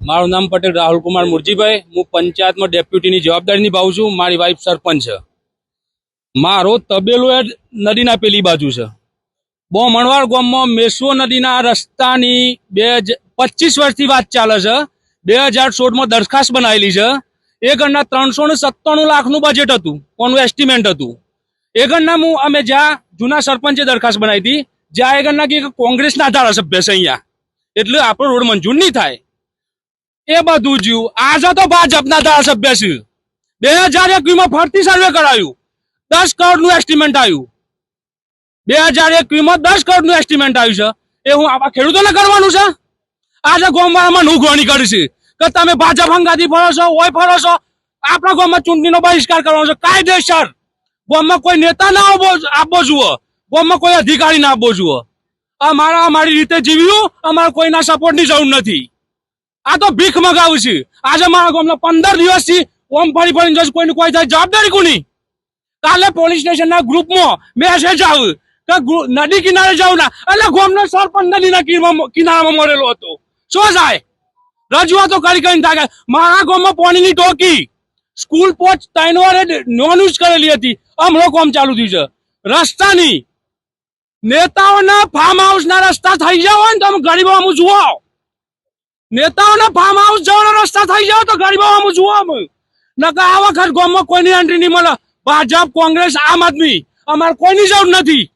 મારું નામ પટેલ રાહુલ કુમાર મુરજીભાઈ. હું પંચાયતમાં ડેપ્યુટીની જવાબદારી નિભાવું છું. મારી વાઈફ સરપંચ છે. મારો તબેલો એ નદીના પેલી બાજુ છે. બોમણવાડ ગામમાં મેસો નદીના રસ્તાની 25 વર્ષથી વાત ચાલે છે. 2016માં દરખાસ્ત બનાવેલી છે. એ ગણના 397 લાખનું બજેટ હતું, કોનું એસ્ટિમેટ હતું. એ ગણના અમે જ્યાં જૂના સરપંચે દરખાસ્ત બનાવી હતી, જ્યાં એ ગણના કે કોંગ્રેસના ધારાસભ્ય છે અહીંયા, એટલે આપણો રોડ મંજૂર નહીં થાય. એ બધું જ્યું. આજે તો ભાજપના ધારાસભ્ય છે. 2021માં ફરતી સર્વે કરાયું, 10 કરોડનું એસ્ટિમેટ આવ્યું. 2021માં 10 કરોડનું એસ્ટિમેટ આવ્યું છે. એ હું આવા ખેડૂતોને કરવાનું છે? આજે ગામવાળામાં નુગવણી કરીશ કે તમે ભાજપ હંગાથી ફરો છો, ઓય ફરો છો. આપણા ગામમાં ચૂંટણીનો બહિષ્કાર કરવાનો છે કાયદેસર. ગામમાં કોઈ નેતા ના આપવો જુઓ, ગામમાં કોઈ અધિકારી ના આપવો જુઓ. અમારી રીતે જીવ્યું, અમારે કોઈના સપોર્ટની જરૂર નથી. આ તો ભીખ મગાવું છે. આજે મારા ગામના 15 દિવસથી ઓમ ફરી ફરીને જશે, કોઈની કોઈ થાય જવાબદારી કોની? કાલે પોલીસ સ્ટેશનના ગ્રુપમાં મેસેજ આવ્યું કે નદી કિનારે જાવ ના, એટલે ગામનો સરપંચ નદીના કિનારામાં મરેલો હતો. શું થાય? રજૂઆતો કરીને થાય. મારા ગામમાં પાણીની ટોકી, સ્કૂલ પહોંચ 3 વારે નોન યુઝ કરેલી હતી, હમણાં કામ ચાલુ થયું છે. રસ્તાની નેતાઓના ફાર્મ હાઉસ ના રસ્તા થઈ જાવ ને તમે ગરીબો અમુક જુઓ. નેતાઓના ફાર્મ હાઉસ જવાનો રસ્તા થઈ જાવ તો ગરીબો અમુક જુઓ. નકર આ વખત ગામમાં કોઈની એન્ટ્રી નહીં મળે. ભાજપ, કોંગ્રેસ, આમ આદમી, અમારે કોઈની જરૂર નથી.